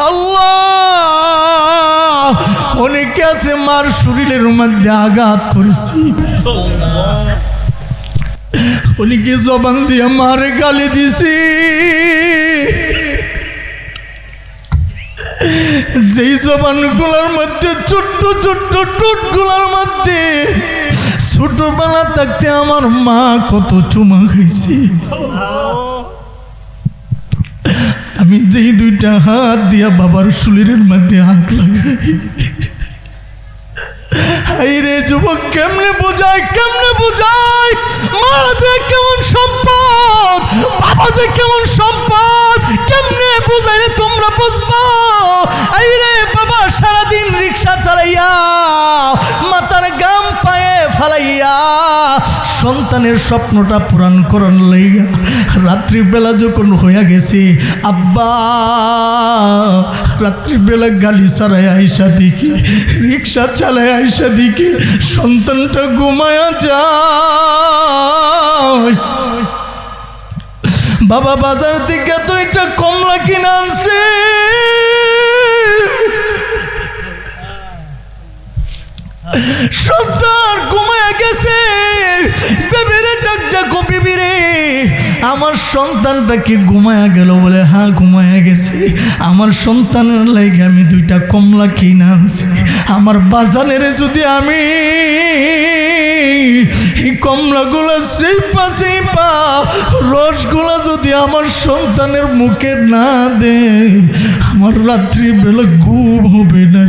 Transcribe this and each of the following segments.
আল্লাহ, অনেকে আছে মার শরীরের মধ্যে আঘাত করেছি, অনেকে জবান দিয়ে মারে গালি দিছি, যেই জবানগুলোর মধ্যে ছোট্ট ছোট্ট ঠোঁটগুলোর মধ্যে ছোটবেলা থাকতে আমার মা কত চুমা খাইছি। আমি যেই দুইটা হাত দিয়া বাবার শরীরের মধ্যে হাত লাগাই, হাইরে যুবক কেমনে বোঝায়, কেমনে বোঝায় মা যে কেমন সম্পদ, বাবা যে কেমন সম্পদ, কেমনে বোঝাইলে তোমরা বুঝবো। হাইরে বাবা সারাদিন রিক্সা চালাইয়া মাথার গাম পায়ে ফালাইয়া সন্তানের স্বপ্নটা পূরণ করার লাইগা রাত্রিবেলা যখন হইয়া গেছে, আব্বা রাত্রিবেলা গাড়ি চালায় আইসা দেখি, রিক্সা চালায় আইসা দেখি সন্তানটা ঘুমায়া যায়। বাবা বাজার থেকে তো একটা কমলা কিনে আনছে, সন্তান ঘুমায়া গেছে। বেবিরে ডাক দেখো, বিবিরে আমার সন্তানটা কি ঘুমায়া গেল? বলে হ্যাঁ ঘুমায়া গেছে। আমার সন্তানের লাগে আমি দুইটা কমলা কিনে আনছি। আমার বাজানের যদি আমি এই কমলাগুলো চেপা চেপা রসগুলো যদি আমার সন্তানের মুখে না দে, আমার রাত্রিবেলা ঘুম হবে না।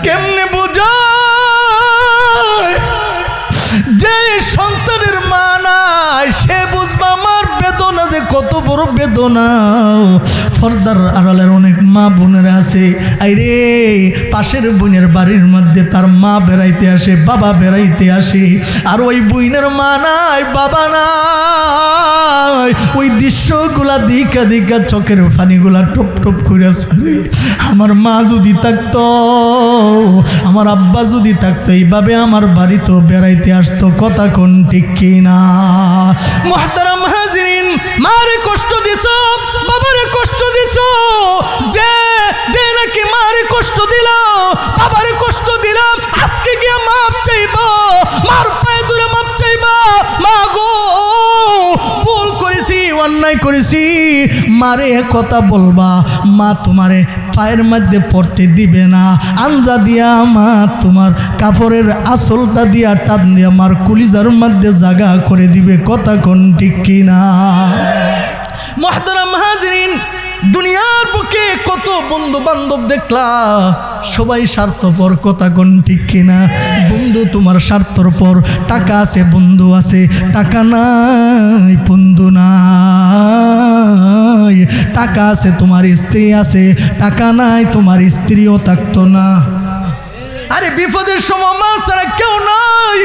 কেমনে বোঝায় যে সন্তানের মা নাই, সে বুঝবা আমার বেদনা যে কত বড় বেদনা। ফর্দার আড়ালের অনেক মা বোনেরা আছে, আইরে পাশের বোনের বাড়ির মধ্যে তার মা বেড়াইতে আসে, বাবা বেড়াইতে আসে, আর ওই বোনের মা নাই, বাবা নাই। ওই দৃশ্যগুলা দিকা দিকা চোখের পানিগুলা টপ টপ করে আসে। আমার মা যদি থাকতো, আমার আব্বা যদি থাকতো, এইভাবে আমার বাড়িতে বেড়াইতে আসতো। কথা কোন ঠিক কিনা? মুহতারাম হাজিরিন, মারে কষ্ট দিছো, বাবারে কষ্ট দিছো, যে যে নাকি মারে কষ্ট দিল, বাবারে কষ্ট দিলাম, আজকে গিয়ে মাপ চাইবা, মার পায়ে ধরে মাপ চাইবা। মা গো ভুল করেছি, অন্যায় করেছি, মারে কথা বলবা। মা তোমারে পায়ের মধ্যে পড়তে দিবে না, আঞ্জা দিয়া মা তোমার কাপড়ের আসলটা দিয়া টান দিয়া মার কলিজার মধ্যে জায়গা করে দিবে। কথা কোন ঠিক কিনা? মুহতারাম হাজিরিন, দুনিয়ার বুকে কত বন্ধু বান্ধব দেখলা, সবাই স্বার্থপর। কথা কোন ঠিক কিনা? বন্ধু তোমার স্বার্থর পর, টাকা আছে বন্ধু আছে, টাকা নাই বন্ধু নাই। টাকা আছে তোমার স্ত্রী আছে, টাকা নাই তোমার স্ত্রীও থাকতো না। আরে বিপদের সময় মা ছাড়া কেউ নাই,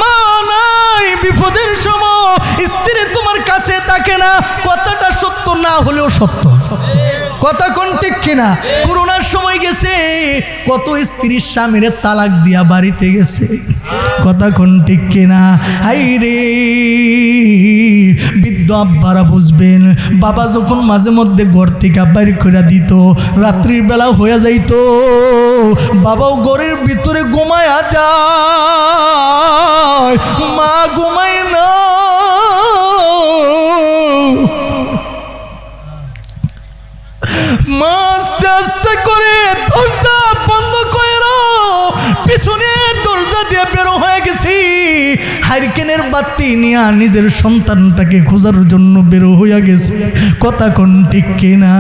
মা নাই বিপদের সময়, স্ত্রী তোমার কাছে থাকে না। কথাটা সত্য না হলেও সত্য। কথা কোন ঠিক কিনা? করোনার সময় গেছে, কত স্ত্রীর স্বামীরে তালাক দিয়া বাড়িতে গেছে। কথা কোন ঠিক কিনা? হাই রে বৃদ্ধ আব্বারা বুঝবেন, বাবা যখন মাঝে মধ্যে ঘর থেকে বাইর করে দিত, রাত্রির বেলা হয়ে যাইতো, বাবাও ঘরের ভিতরে ঘুমায়া যায়, মা ঘুমায় না। মা আস্তে আস্তে করে দরজা বন্ধ করে পিছনের দরজা দিয়ে বেরো হয়ে গেছি। হারিকেনের বাতি নিয়ে নিজের সন্তানটাকে খোঁজার জন্য বেরো হইয়া গেছে। কথা কোন ঠিক কিনা?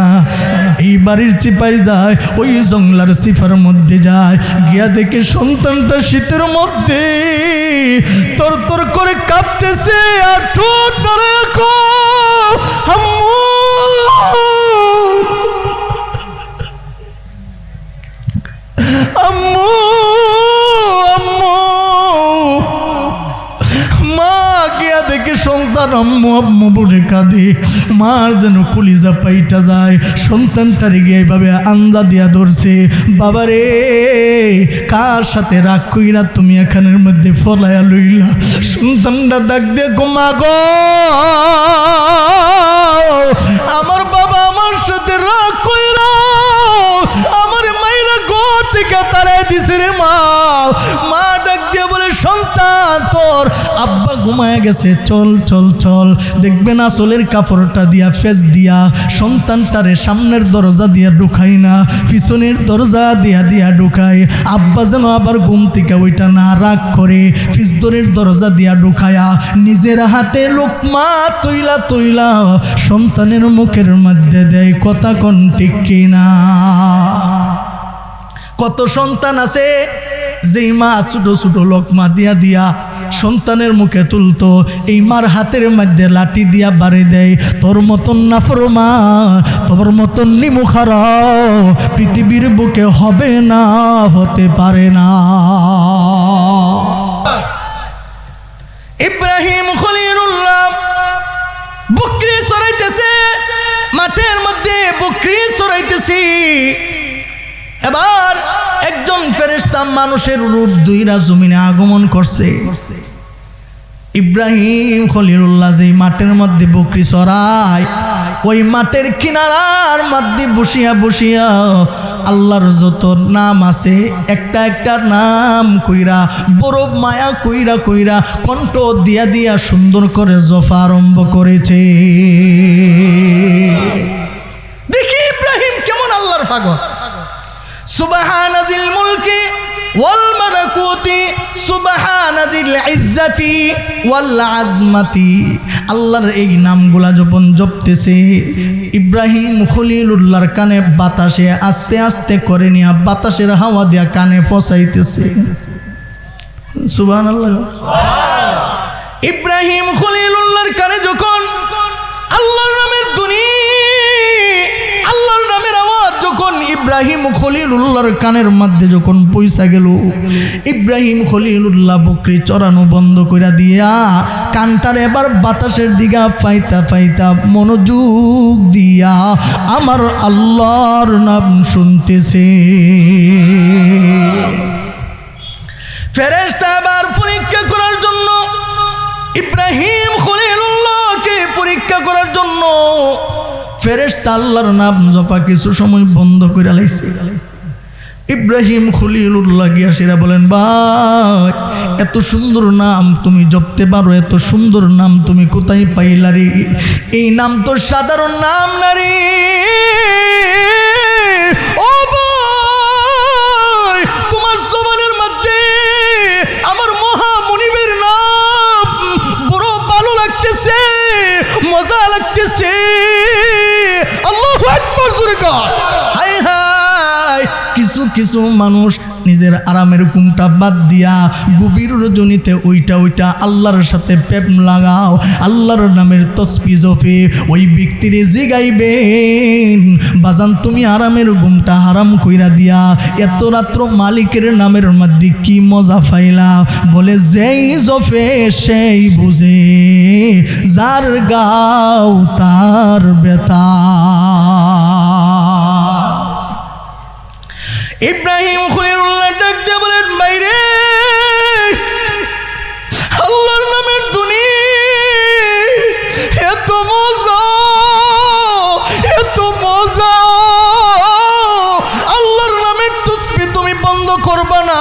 এই বাড়ির চিপাই যায়, ওই জঙ্গলার সিফার মধ্যে যায়, গিয়া দেখে সন্তানটা শীতের মধ্যে তর তর করে কাঁপতেছে আর ঠোঁট নড়ে। আম্মু আম্মু, মা গিয়া দেখে সন্তান আম্মু আম্মু বলে কাঁদে। মার যেন কলিজা পাইটা যায়। সন্তানটারে গিয়ে এইভাবে আঞ্জা দিয়া ধরছে। বাবারে কার সাথে রাগ কইরা তুমি এখানের মধ্যে ফলাইয়া লইলা? সন্তানটা ডাক দিয়ে, গো মা গো গেছে, চল চল চল। দেখবেন আসলের কাপড়টা দিয়া ফেস দিয়া সন্তানটারে সামনের দরজা দিয়া ঢুকাই না, পিছনের দরজা দিয়া দিয়া ঢুকাই। আব্বা যেন আবার ঘুম থেকে ওইটা না রাগ করে ফিসদরের দরজা দিয়া ঢুকায়া নিজের হাতে লোকমা তৈলা তৈলা সন্তানের মুখের মধ্যে দেয়। কথা কোন ঠিক কিনা? কত সন্তান আছে যেই মা ছোট ছোট লোকমা দিয়া দিয়া সন্তানের মুখে তুলতো, এই মার হাতের মধ্যে লাঠি দিয়া বাড়ি দেয়। তোর মতন নাফরমান, তোর মতন নিমুখারা পৃথিবীর বুকে হবে না, হতে পারে না। ইব্রাহিম খলিলুল্লাহ বকরি চড়াইতেছে, মাঠের মধ্যে বকরি চড়াইতেছি। এবার একজন ফেরেশতা মানুষের রূপ দুইরা জমিনে আগমন করছে। ইব্রাহিম খলিলুল্লাহ যেই মাঠের মধ্যে বকরি চড়ায়, ওই মাঠের কিনারার মধ্যে বসিয়া বসিয়া আল্লাহর যত নাম আছে একটা একটা নাম কইরা বড় মায়া কইরা কইরা কণ্ঠ দিয়া দিয়া সুন্দর করে জফা আরম্ভ করেছে। দেখি ইব্রাহিম কেমন আল্লাহর পাগল। সুবহানাজিল মুলকি ওয়াল মালাকুতি সুবহানাজিল ইজ্জাতি ওয়াল আজমাতি। আল্লাহর এই নামগুলা যখন জপতেছে, ইব্রাহিম খলিলুল্লাহর কানে বাতাসে আস্তে আস্তে করে নিয়া বাতাসের হাওয়া দিয়া কানে ফসাইতেছে। সুবহানাল্লাহ। ইব্রাহিম খলিলুল্লাহর কানে যখন আল্লাহর নামের ধ্বনি, আল্লাহর নামের আওয়াজ যখন ইব্রাহিম খলিলুল্লাহর কানের মধ্যে যখন পয়সা গেল, ইব্রাহিম খলিলুল্লাহ বকরি চড়ানো বন্ধ করে দিয়া কানটার এবার বাতাসের দিকে পাইতা পাইতা মনোযোগ দিয়া আমার আল্লাহর নাম শুনতেছে। ফেরেশতা আবার পরীক্ষা করার জন্য ইব্রাহিম খলিলুল্লাহকে পরীক্ষা করার জন্য ফেরেশতা আল্লাহর নাম জপা কিছু সময় বন্ধ করে লাইছে। ইব্রাহিম খলিলুল্লাহ গিয়া সেরা বলেন, ভাই এত সুন্দর নাম তুমি জপতে পারো, এত সুন্দর নাম তুমি কোথায় পাইলা রে? এই নাম তো সাধারণ নাম না রে। ও ভাই, তোমার জবানের মধ্যে আমার মহামনিবের নাম বড় ভালো লাগতেছে, মজা লাগতেছে। আল্লাহু আকবার জোরে কর। হায় হায়, কিছু কিছু মানুষ নিজের আরামের ঘুমটা বাদ দিয়া গভীর রজনীতে ওইটা আল্লাহর সাথে প্রেম লাগাও, আল্লাহর নামের তসবিহ জপে ওই ব্যক্তির জিগাইবেন, বাজান তুমি আরামের ঘুমটা হারাম কইরা দিয়া এত রাত্র মালিকের নামের মধ্যে কি মজা পাইলা? বলে যেই জপে সেই বুঝে, যার গাও তার বেতা। ইব্রাহিম খলিলুল্লাহ ডাক দিয়ে বলেন, বাইরে আল্লাহর নামের ধ্বনি এত মজা, এত মজা। আল্লাহর নামের তাসবিহ তুমি বন্ধ করবা না।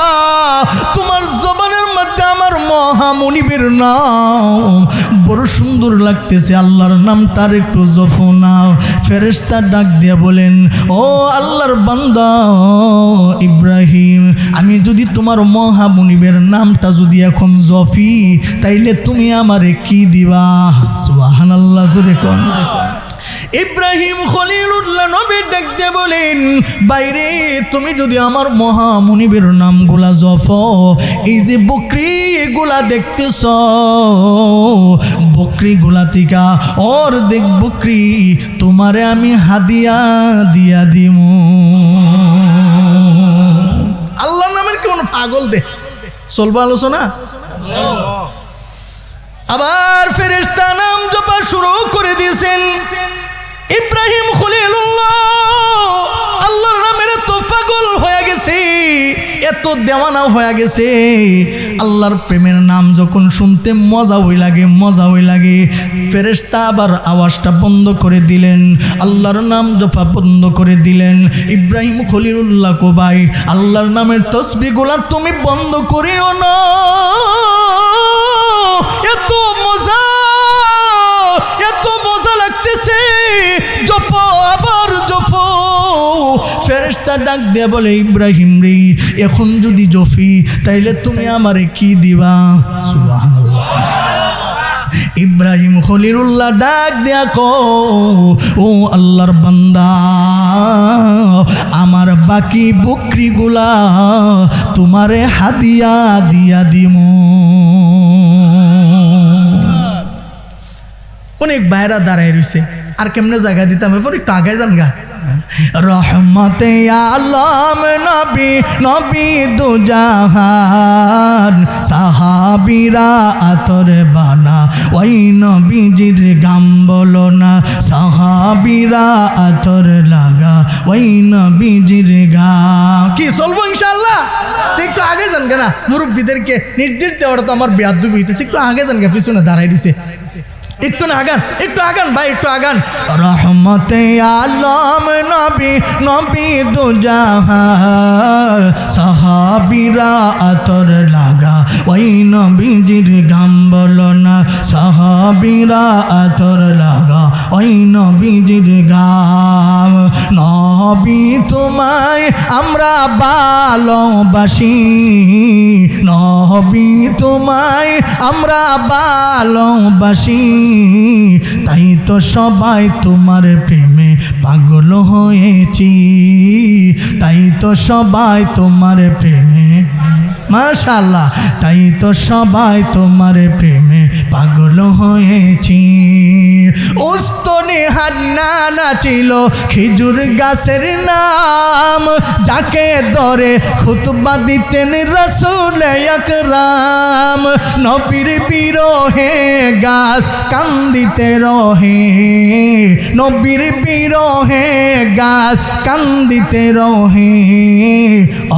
তোমার জবানের মধ্যে আমার মহামনিবের নাম বড় সুন্দর লাগতেছে, আল্লাহর নামটার একটু জপো না। ফেরেশতা ডাক দিয়া বলেন, ও আল্লাহর বান্দা ইব্রাহিম, আমি যদি তোমার মহামনিবের নামটা যদি এখন জপি, তাইলে তুমি আমারে কি দিবা? সুবহানাল্লাহ জোরে কোন। ইব্রাহিম খলিলুল্লাহ নবী ডাক দিয়ে বলেন, বাইরে তুমি যদি আমার মহামনিবের নামগুলা জপো, এই যে বকরিগুলা দেখতেছ, বকরিগুলা থেকে অর্ধেক বকরি তোমারে আমি হাদিয়া দিয়া দিমু। আল্লাহর নামের কোন পাগল দে চলবো আলোচনা। আবার ফেরেশতা নাম জপা শুরু করে দিয়েছেন। ইব্রাহিম খলিলুল্লাহ আল্লাহর নামের তো পাগল হয়ে গেছে, এত দেওয়ানা হয়ে গেছে। আল্লাহর প্রেমের নাম যখন শুনতে মজা হই লাগে, মজা হই লাগে। ফেরেশতা আবার আওয়াজটা বন্ধ করে দিলেন, আল্লাহর নাম জপা বন্ধ করে দিলেন। ইব্রাহিম খলিলুল্লাহ কো ভাই, আল্লাহর নামের তাসবিহগুলা তুমি বন্ধ করিও না, এত মজা ফেরেশতা ডাক দিয়ে বলে ইব্রাহিম রে এখন যদি জফি তাইলে তুমি আমারে কি দিবা সুবহানাল্লাহ ইব্রাহিম খলিলুল্লাহ ডাক দিয়া কো ও আল্লাহর বান্দা আমার বাকি বকরিগুলা তোমারে হাদিয়া দিয়া দিমু অনেক বাইরা দাঁড়ায় রইছে আর কেমনে জায়গা দিতাম এরপর একটু আগে যান গা রহমতে আলম নবী নবী দুজাহান সাহাবীরা আতর বানা ওই নবীজির গাম বলো না সাহাবীরা আতর লাগা ওই নবীজির গাম কি চলবো ইনশাআল্লাহ একটু আগে যান গা না মুরব্বীদেরকে নির্দেশ দেওয়াটা তো আমার বেয়াদবি হইতেছে একটু আগে যান গা পিছনে দাঁড়াই দিছে একটু আগান ভাই একটু আগান রহমতে আলম নবী নবী দুজাহান সাহাবীরা আতর লাগা ওই নবীজির গাম বলো না সাহাবীরা আতর লাগা ওই নবীজির গাম নবী তোমায় আমরা ভালোবাসি নবী তোমায় আমরা ভালোবাসি তাই তো সবাই তোমার প্রেমে পাগল হয়েছি তাই তো সবাই তোমার প্রেমে মাশাআল্লাহ তাই তো সবাই তোমার প্রেমে পাগল হয়েছি উস্তনে হান্না নাচিল খেজুর গাছের নাম যাকে ধরে খুতবা দিতেন রাসূল আকরাম নবীর বিরহে গাছ কান্দিতে রহে নবীর বিরহে গাছ কান্দিতে রহে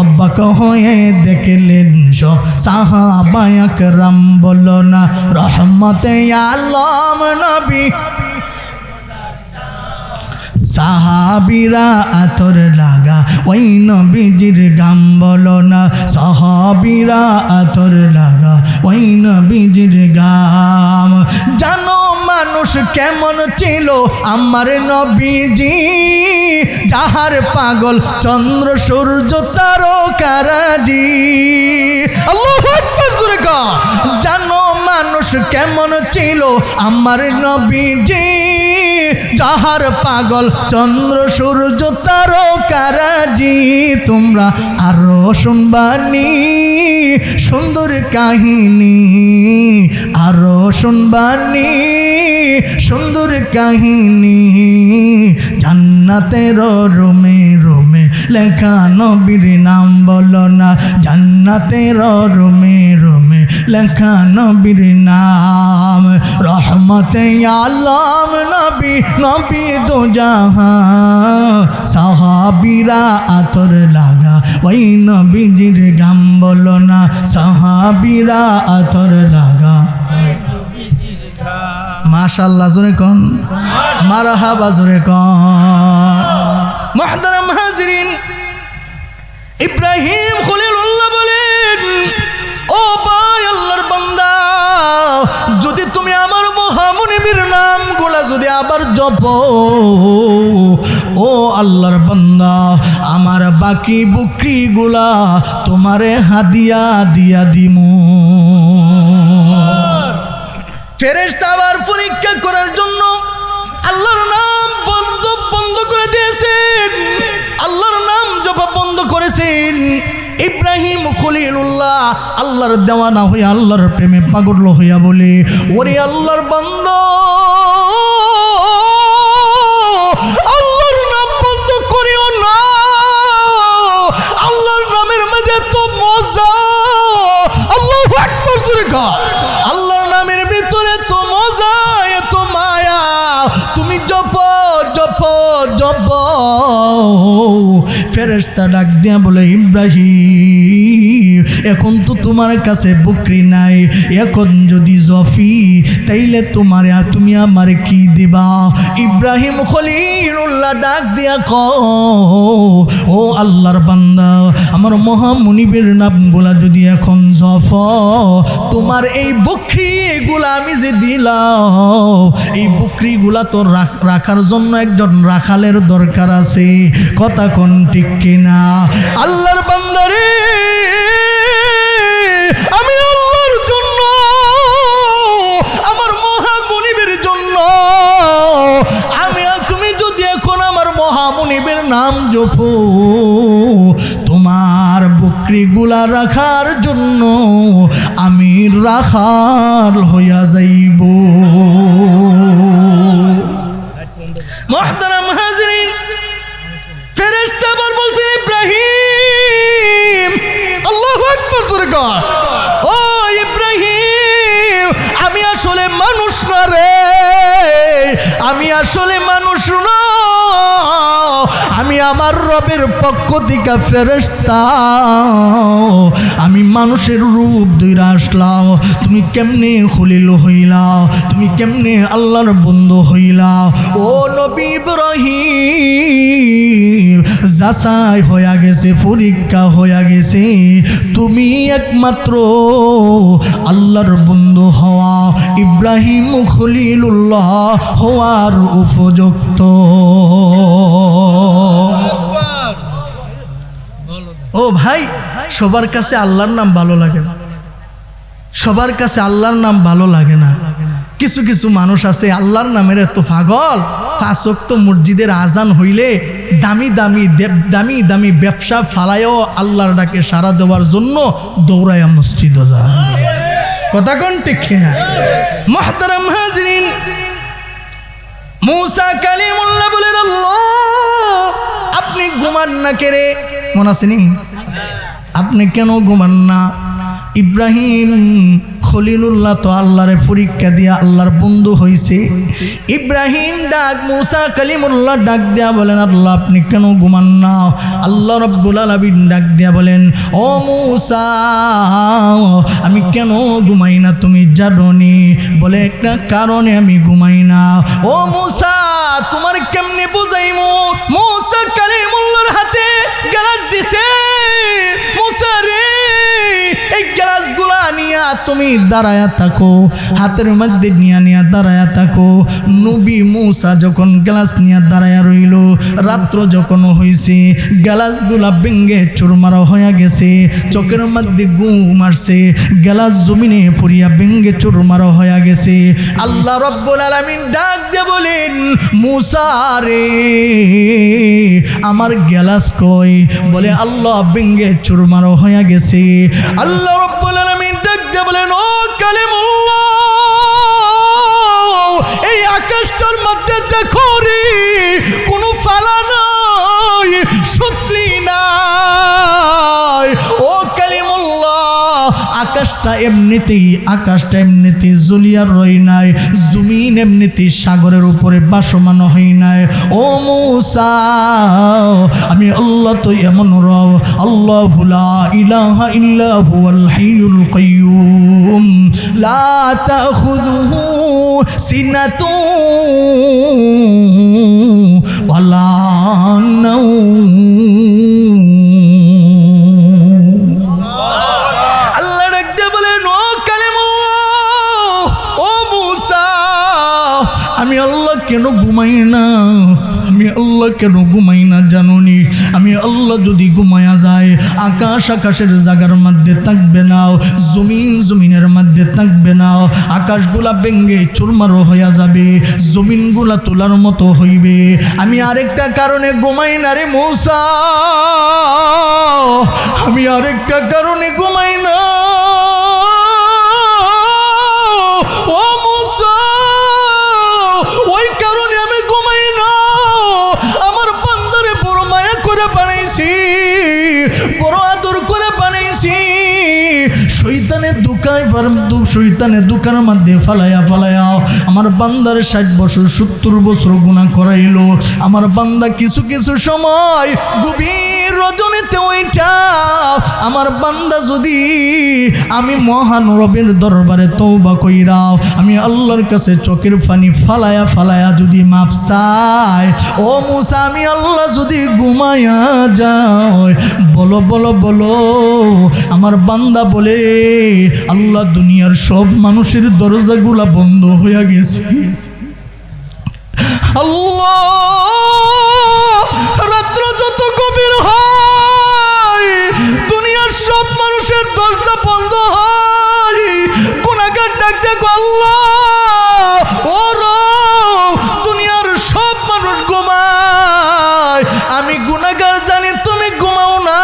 অবাক হয়ে দেখলেন সব সাহাবা আকরাম বলো না রহমতে আলম নবী সাহাবীরা আতর লাগা ওই নবীজির গাম বলো না সাহাবীরা আতর লাগা ওই নবীজির গাম জানো মানুষ কেমন ছিল আমার নবীজি যাহার পাগল চন্দ্র সূর্য তারকারাজি আল্লাহু আকবার জোরে কা জানো মানুষ কেমন ছিল আমার নবীজি যাহার পাগল চন্দ্র সূর্য তারকারাজি তোমরা আরো শুনবানি সুন্দর কাহিনী আরো শুনবানি সুন্দর কাহিনী জান্নাতের রুমে রুমে লেখা নবীর নাম বলো না জান্নাতের রুমে রুমে লেখা নবীর নাম রহমতে আলম নবী নবী দুজাহান সাহাবীরা আতর লাগা ওই নবীজির গাম বলো না সাহাবীরা আতর লাগা মাশাআল্লাহ জোরে কোন মারহাবা জোরে কোন মুহতারাম হাজিরিন ইব্রাহিম খলিলুল্লাহ বলেন ও ভাই আল্লাহর বান্দা যদি তুমি আমার মহামনিবের নামগুলা যদি আবার জপো ও আল্লাহর বান্দা আমার বাকি বকরিগুলা তোমারে হাদিয়া দিয়া দিমু ফেরেশতা আবার পরীক্ষা করার জন্য আল্লাহর নাম বন্ধ করে দিয়েছেন আল্লাহর নাম জপা বন্ধ করেছেন ইব্রাহিম খলিলুল্লাহ আল্লাহর দেওয়ানা হইয়া আল্লাহর প্রেমে পাগল হইয়া বলে ওরে আল্লাহর বান্দা আল্লাহর নাম বন্ধ করিও না আল্লাহর নামের মাঝে তো মজা আল্লাহু আকবার জোরে কা আল্লাহর নামের ভিতরে তো মজা এত মায়া তুমি জপ ফেরেশতা ডাক দিয়া বলে ইব্রাহিম এখন তো তোমার কাছে বকরি নাই, এখন যদি জফি তাইলে তুমি আমার কি দিবা? ইব্রাহিম খলিলুল্লাহ ডাক দিয়া ও আল্লাহর বান্দা, আমার মহামনিবের নামগুলা যদি এখন জফ, তোমার এই বকরিগুলা আমি যে দিলাম, এই বকরিগুলা তো রাখার জন্য একজন রাখালের দরকার আছে। কথা কোন ঠিক কিনা? আল্লাহর বান্দারে, আমি আল্লাহর জন্য, আমার মহামনিবের জন্য, তুমি যদি এখন আমার মহামনিবের নাম জপো, তোমার বকরিগুলা রাখার জন্য আমি রাখাল হইয়া যাইব। মুহতারাম হাজরিন, ফেরেশতা আবার বলছেন, ইব্রাহিম, আল্লাহু আকবার জোরে কর, ও ইব্রাহিম, আমি আসলে মানুষ না রে, আমি আসলে মানুষ না, আমি আমার রবের পক্ষ থেকে ফেরেশতা, আমি মানুষের রূপ ধইরা আসলাম। তুমি কেমনে খলিল হইলা? তুমি কেমনে আল্লাহর বন্ধু হইলা? ও নবী ইব্রাহিম, যাচাই হইয়া গেছে, পরীক্ষা হইয়া গেছে, তুমি একমাত্র আল্লাহর বন্ধু হওয়া, ইব্রাহিম খলিলুল্লাহ হওয়ার উপযুক্ত। ও ভাই, সবার কাছে আল্লাহর নাম ভালো লাগে না, সবার কাছে আল্লাহর নাম ভালো লাগে না। কিছু কিছু মানুষ আছে আল্লাহর নামের এত পাগল, 5 ওয়াক্ত মসজিদের আজান হইলে দামি দামি দামি দামি ব্যবসা ফালায়ও আল্লাহর ডাকে সাড়া দেওয়ার জন্য দৌড়ায় মসজিদে যায়। কথা কোন ঠিক কিনা? মুহতারাম হাজরিন, মুসা কালিমুল্লাহ বলেন, আল্লাহ আপনি ঘুমান না কেরে? মনে আছে নি? আপনি কেন ঘুমান না? ইব্রাহিম খলিলুল্লাহ তো আল্লাহরে পরীক্ষা দিয়া আল্লাহর বন্ধু হইছে। ইব্রাহিম ডাক মুসা কালিমুল্লাহ ডাক দিয়া বলেন, আল্লাহ আপনি কেন ঘুমান না? আল্লাহ রাব্বুল আলামিন ডাক দিয়া বলেন, ও মুসা, আমি কেন ঘুমাই না তুমি জানোনি? বলে, একটা কারণে আমি ঘুমাই না। ও মুসা, তোমার কেমনে বুঝাইমু? মুসা কালিমুল্লাহর হাতে গ্লাস দিছে। মুসা রে, এই গ্লাসগুলা নিয়া তুমি দাঁড়ায়া থাকো, হাতের মধ্যে নিয়া দাঁড়ায়া থাকো। নবী মুসা যখন গ্লাস নিয়া দাঁড়ায়া রইল, রাত্র যখন হইছে, গ্লাসগুলা ভেঙ্গে চুরমারা হয়ে গেছে, চোখের মধ্যে ঘুম আসছে, গ্লাস জমিনে পড়িয়া ভেঙ্গে চুরমারা হয়ে গেছে। আল্লাহ রাব্বুল আলামিন ডাক দিয়ে বলেন, মুসা রে, আমার গ্লাস কই? বলে, আল্লাহ ভেঙ্গে চুরমারা হয়ে গেছে। আল্লাহ রাব্বুল আলামিন ডাক দিয়ে বলেন, ও কালিমুল্লাহ, এই আকাশটার মধ্যে দেখো রে, কোনো ফালা নাই, সত্যি নাই। ও কালিমুল্লাহ, আকাশটা এমনিতেই জ্বলিয়ার রই নাই, জমিন এমনিতেই সাগরের উপরে বাসমান হই নাই। ও মুসা, আমি আল্লাহ তো এমন রব, আল্লাহু লা ইলাহা ইল্লা হুয়াল হাইয়ুল কাইয়্যুম, লা তাখুযুহু সিনাতুন ওয়ালা নাওম। আল্লাহ ডাকতে বলেন, ও কালিমুল্লাহ, ও মুসা, আমি আল্লাহ কেন ঘুমাই না? আমি আল্লাহ কেন ঘুমাই না জানোনি? আমি আল্লাহ যদি ঘুমায়া যায়, আকাশের জায়গার মধ্যে থাকবে না, জমিনের মধ্যে থাকবে না, আকাশগুলা ভেঙ্গে চুরমার হইয়া যাবে, জমিনগুলা তোলার মতো হইবে। আমি আরেকটা কারণে ঘুমাই না রে মুসা, আমি আরেকটা কারণে ঘুমাই না। ও মুসা, ওই কারণে আমি ঘুমাই না, আমার বান্দারে বড় মায়া করে বানাইছি, বড় আদর করে বানাইছি, শয়তানের দুঃখ দুকাই পারম দুঃখ শৈতানে দোকানের মধ্যে ফালাইয়া আমার বান্দার 60 বছর 70 বছর গুনাহ করাইলো। আমার বান্দা কিছু কিছু সময় গভীর রজনীতে ওইটা আমার বান্দা যদি আমি মহান রবের দরবারে তওবা কইরা আমি আল্লাহর কাছে চোখের পানি ফালায়া যদি মাপ চাই, ও মুসা আমি আল্লাহ যদি ঘুমায়া যায়, বলো বলো বলো আমার বান্দা বলে আল্লাহ দুনিয়ার সব মানুষের দরজাগুলা বন্ধ হয়ে গেছে। আল্লাহ রাত্র যত গভীর হয় দুনিয়ার সব মানুষের দরজা বন্ধ হয়। গুনাহগার ডাক দেখো আল্লাহ ও রব দুনিয়ার সব মানুষ ঘুমায়, আমি গুনাহগার জানি তুমি ঘুমাও না।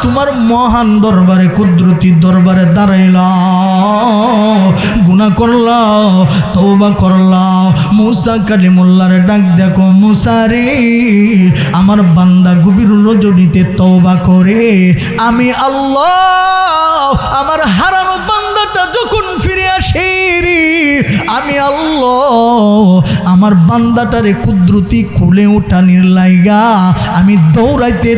তোমার মহান দরবারে কুদরতি দরবারে দাঁড়াইলাম, গুনাহ করলাম, তওবা করলাম। মুসা কালিমুল্লাহর ডাক দেখো মুসা রে আমার বান্দা গভীর রজনীতে তওবা করে আমি আল্লাহ আমার হারানো বান্দাটা যখন ফিরে আসে রে আমি আল্লাহ আমার বান্দাটারে কুদরতি কুলে উঠানির লাইগা আমি দৌড়াইতে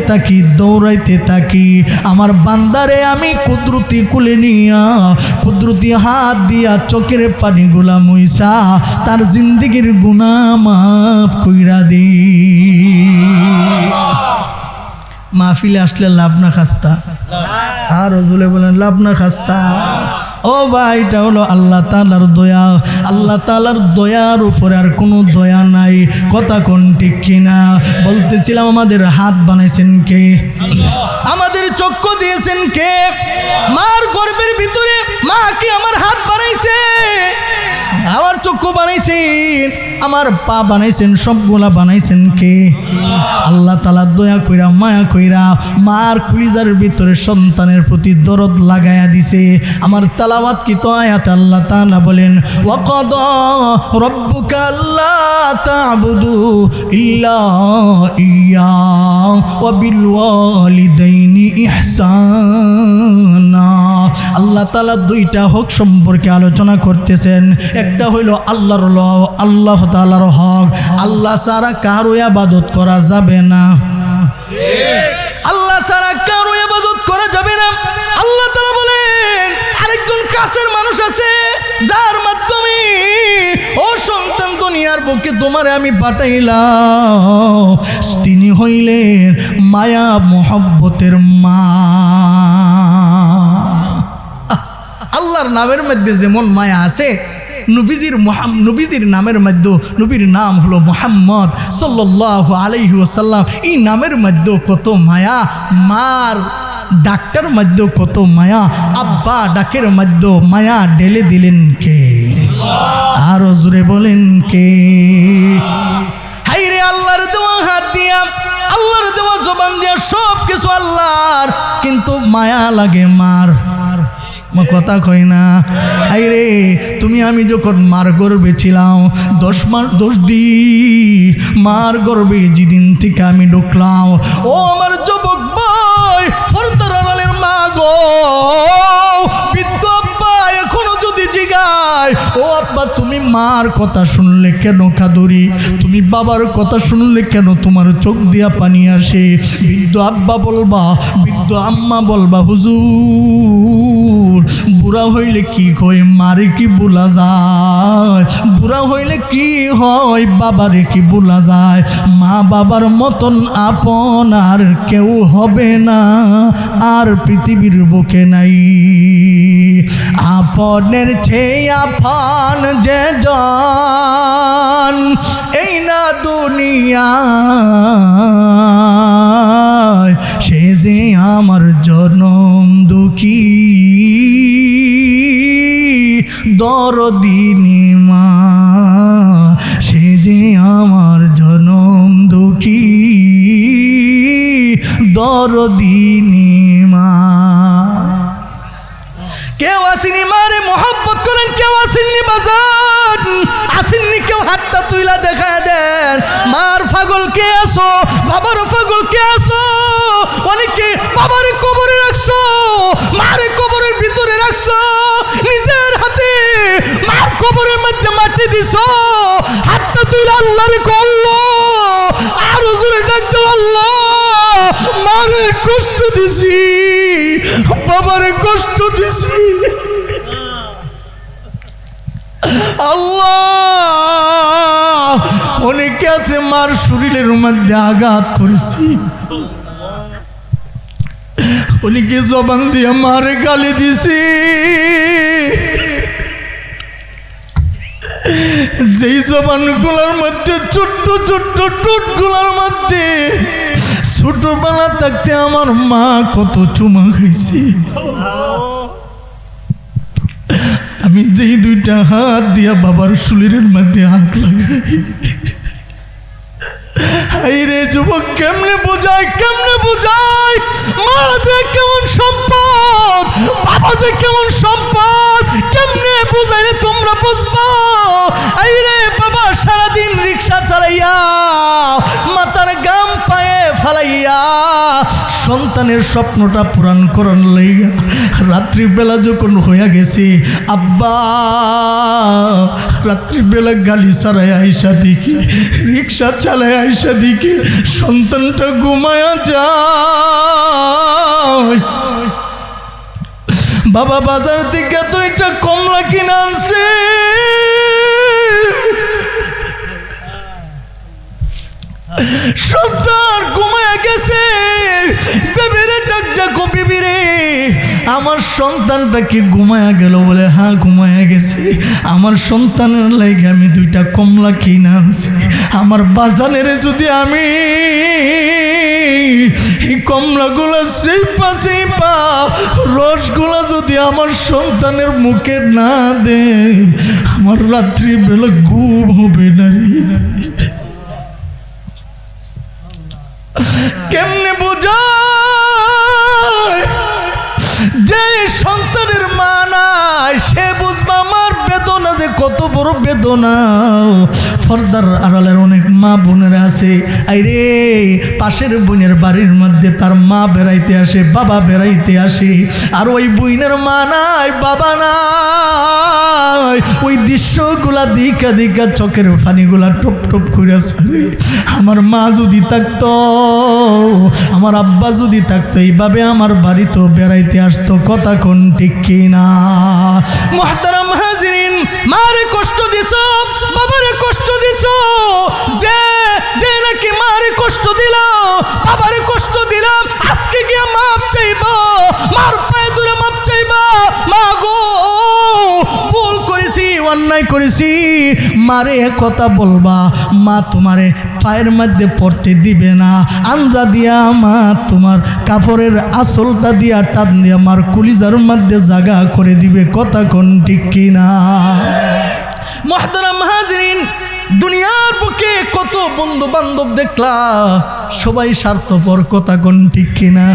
থাকি আমার বান্দারে আমি কুদরতি কুলে নিয়া কুদরতি হাত দিয়া চোখের পানিগুলা মুইসা তার জিন্দেগির গুনাহ মাফ কইরা দি। মাহফিলে আসলে লাভ না খাস্তা, আর হুজুরে বলেন লাভ না খাস্তা। ও ভাই এটা হলো আল্লাহ তাআলার দয়া, আল্লাহ তাআলার দয়ার উপরে আর কোনো দয়া নাই। কথা কোন ঠিক কিনা? বলতেছিলাম আমাদের হাত বানাইছেন কে? আমাদের চক্ষু দিয়েছেন কে? মার গর্ভের ভিতরে মা কি আমার হাত বানাইছে, আমার চক্ষু বানাইছেন, আমার পা বানাইছেন, সবগুলা বানাইছেন কে? আল্লাহ তাআলা দয়া কইরা মায়া কইরা মার কলিজার ভিতরে সন্তানের প্রতি দরদ লাগায়া দিছে। আমার তেলাওয়াত কি তো আয়াত আল্লাহ তাআলা বলেন ওয়াকাদা রাব্বুকা আল্লা তা'বুদু ইল্লা ইয়্যা ওয়া বিল ওয়ালিদাইনি ইহসানা। আল্লাহ তাআলা দুইটা হক সম্পর্কে আলোচনা করতেছেন। একটা হইল আল্লাহ তাআলার হক, আল্লাহ ছাড়া কারো ইবাদত করা যাবে না, আল্লাহ ছাড়া কারো ইবাদত করা যাবে না। আল্লাহ তাআলা বলেন আরেকজন কাছের মানুষ আছে যার মাধ্যমে ও সন্তান দুনিয়ার বুকে তোমারে আমি পাঠাইলাম, তিনি হইলেন মায়া মোহব্বতের মা। আল্লাহর নামের মধ্যে যেমন মায়া আছে, নবীজির নামের মধ্যে, নবীর নাম হলো মুহাম্মদ সাল্লাল্লাহু আলাইহি ওয়াসাল্লাম, এই নামের মধ্যে কত মায়া। মার ডাক্তার মধ্যে কত মায়া, আব্বা ডাকের মধ্যে মায়া ঢেলে দিলেন কে? আরো জোরে বলেন কে? হাইরে আল্লাহর দেওয়া হাত দিয়া, আল্লাহর দেওয়া জবান দিয়া সব কিছু আল্লাহর, কিন্তু মায়া লাগে মার। কথা কই না? আইরে তুমি আমি যখন মার গর্ভে ছিলাম 10 মাস 10 দিন মার গর্ভে যেদিন থেকে আমি ঢুকলাম, ও আমার যুবক ভাই পর্দার আড়ালের মা গো, বৃদ্ধ আব্বা এখনো যদি জিগায় ও আব্বা তুমি মার কথা শুনলে কেন কাঁদরি, তুমি বাবার কথা শুনলে কেন তোমার চোখ দিয়া পানি আসে? বৃদ্ধ আব্বা বলবা, বৃদ্ধ আম্মা বলবা হুজুর বুড়া হইলে কি হয় মারে কি ভুলা যায়, বুড়া হইলে কি হয় বাবারে কি ভুলা যায়। মা বাবার মতন আপন আর কেউ হবে না, আর পৃথিবীর বুকে নাই। আপনের চেয়ে আপন যে জন এই না দুনিয়া, সে যে আমার জনম দুঃখী দরদিনী মা, সে যে আমার জনম দুঃখী দরদিনী মা। কেউ আসেনি মারে মোহাব্বত করেন, কেউ আসেননি বাজান, আসেননি কেউ হাতটা তুইলা দেখা দেন। মার পাগল কে আসো, বাবার পাগল কে আসো, অনেকে বাবার কবরে রাখছো, মার কবরের ভিতরে রাখছো, নিজের হাতে মার কবরের মধ্যে মাটি দিছো, হাতটা তুলে আল্লাহর কল্লো আর হুজুরে ডাকতে আল্লাহ মারে কষ্ট দিছি, বাবারে কষ্ট দিছি, আল্লাহ অনেকে আছে মার শরীরের মধ্যে আঘাত করেছি, অনেকে জবান দিয়ে মারে গালি দিছি, যেই জবানগুলোর মধ্যে ছোট্ট ছোট্ট ঠোঁটগুলোর মধ্যে ছোটবেলা থাকতে আমার মা কত চুমা খাইছি, আমি যেই দুইটা হাত দিয়া বাবার শরীরের মধ্যে হাত লাগাই, রে যুবক কেমনে বোঝায়, কেমনে বোঝায় মা যে কেমন সম্পদ, বাবা যে কেমন সম্পদ, কেমনে বোঝাইলে তোমরা বুঝবো। রে বাবা সারাদিন রিক্সা চালাইয়া মাথার গাম পায়ে ফালাইয়া সন্তানের স্বপ্নটা পূরণ করার লাইগা রাত্রিবেলা যখন হইয়া গেছে, আব্বা রাত্রিবেলা গাড়ি চালায় আইসা দেখি, রিক্সা চালায় আইসা দেখি সন্তানটা ঘুমায়া যায়, বাবা বাজার থেকে তো একটা কমলা কিনে আনছে, সন্তান ঘুমায়া গেছে, বেবিরে ডাক দেখো, বেবিরে আমার সন্তানটা কি ঘুমায়া গেল? বলে হ্যাঁ ঘুমায়া গেছে, আমার সন্তানের লাগে আমি দুইটা কমলা কিনে আনছি, আমার বাজানের যদি আমি এই কমলাগুলো চেপা চেপা রসগুলা যদি আমার সন্তানের মুখে না দে, আমার রাত্রিবেলা ঘুম হবে না রে। কেমনে বোঝায় যে সন্তানের মা নাই, সে বুঝবা আমার বেদনা যে কত বড় বেদনা। পর্দার আড়ালের অনেক মা বোনেরা আছে, আইরে পাশের বোনের বাড়ির মধ্যে তার মা বেড়াইতে আসে, বাবা বেড়াইতে আসে, আর ওই বোনের মা নাই, বাবা নাই, ওই দৃশ্যগুলা দিকা দিকা চোখের পানিগুলা টপ টপ করে আসে। আমার মা যদি থাকতো, আমার আব্বা যদি থাকতো, এইভাবে আমার বাড়িতেও বেড়াইতে আসতো, কথা কোন ঠিক কিনা? মুহতারাম হাজিরিন, মারে কষ্ট দিছো, বাবারে কষ্ট দিছো, যে যে নাকি মারে কষ্ট দিল, বাবারে কষ্ট দিলাম, আজকে গিয়ে মাপ চাইবা, মার পায়ে ধরে মাপ চাইবা, মা গো ভুল করেছি, অন্যায় করেছি, মারে কথা বলবা, মা তোমারে পায়ের মধ্যে পড়তে দিবে না, আঞ্জা দিয়া মা তোমার কাপড়ের আসলটা দিয়া টান দিয়া মার কলিজার মধ্যে জায়গা করে দিবে, কথা কোন ঠিক কিনা? মুহতারাম হাজিরিন, দুনিয়ার বুকে কত বন্ধু বান্ধব দেখলা, সবাই স্বার্থপর, কথা কোন ঠিক কিনা?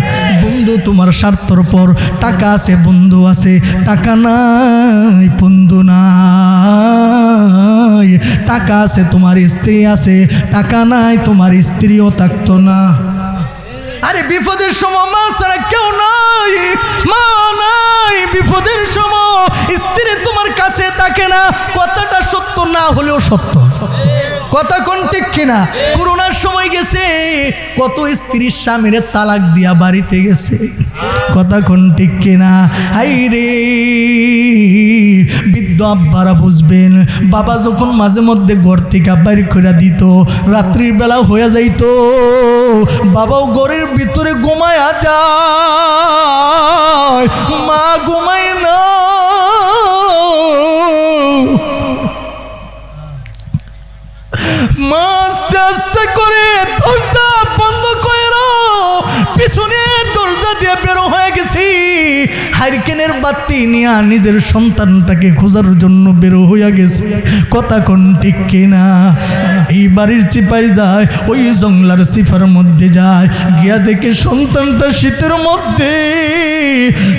বন্ধু তোমার স্বার্থর পর, টাকা আছে বন্ধু আছে, টাকা নাই বন্ধু নাই, টাকা আছে তোমার স্ত্রী আছে, টাকা নাই তোমার স্ত্রীও থাকতো না। আরে বিপদের সময় মা ছাড়া কেউ নাই, মা নাই, বিপদের সময় স্ত্রী তোমার কাছে থাকে না, কথাটা সত্য না হলেও সত্য, কথা কোন ঠিক কিনা? করোনার সময় গেছে, কত স্ত্রীর স্বামীরে তালাক দিয়া বাড়িতে গেছে, কথা কোন ঠিক কিনা? হাই রে বৃদ্ধ আব্বারা বুঝবেন, বাবা যখন মাঝে মধ্যে ঘর থেকে বাইর করে দিত, রাত্রির বেলা হয়ে যাইতো, বাবাও ঘরের ভিতরে ঘুমায়া যায়, মা ঘুমায় না, মা আস্তে আস্তে করে দরজা বন্ধ করে পিছনের দরজা দিয়ে বেরো হয়ে গেছি, হারিকেনের বাতি নিয়ে নিজের সন্তানটাকে খোঁজার জন্য বেরো হইয়া গেছে, কথা কোন ঠিক কিনা? এই বাড়ির চিপাই যায়, ওই জঙ্গলার সিফার মধ্যে যায়, গিয়া দেখে সন্তানটা শীতের মধ্যে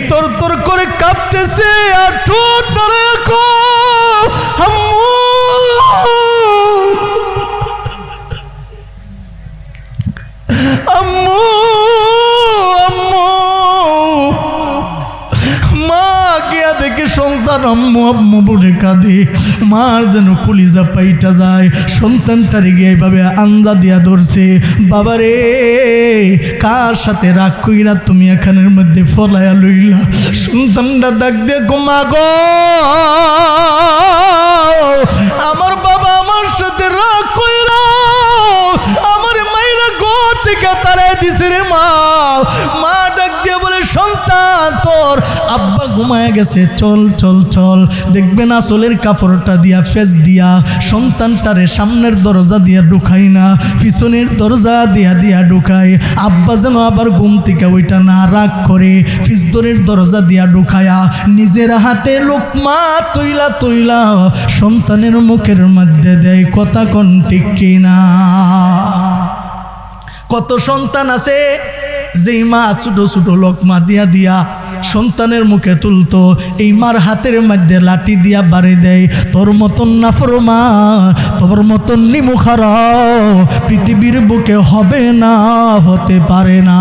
তর তর করে কাঁপতেছে, আর ঠোঁট নড়ে, আম্মু আম্মু সন্তান আম্মু আম্মু বলে কাঁদে, মার যেন কলিজা পাইটা যায়। সন্তানটারে গিয়ে এইভাবে আঞ্জা দিয়া ধরছে, বাবারে কার সাথে রাগ কইরা তুমি এখানের মধ্যে ফলায়া লইলা? সন্তানটা ডাক দিয়ে মা গো, আমার বাবা আমার সাথে রাগ কইরা আমার মাইরা ঘর থেকে তাড়াই দিছে রে মা। মা ডাক দিয়ে বলে, সন্তান তোর আব্বা ঘুমায় গেছে, চল চল চল। দেখবেন আসলের কাপড়টা দিয়া ফেস দিয়া সন্তানটারে সামনের দরজা দিয়া ঢুকাই না, পিছনের দরজা দিয়া দিয়া ঢুকাই। আব্বা যেন আবার ঘুম থেকে ওইটা না রাগ করে পিছনের দরজা দিয়া ঢুকায়া নিজের হাতে লোকমা তৈলা তৈলা সন্তানের মুখের মধ্যে দেয়। কথা কোন ঠিক কিনা? কত সন্তান আছে যেই মা ছোট ছোট লোকমা দিয়া দিয়া সন্তানের মুখে তুলতো, এই মার হাতের মধ্যে লাঠি দিয়া বাড়ি দেয়। তোর মতন নাফরমা, তোর মতন নিমুখারা পৃথিবীর বুকে হবে না, হতে পারে না।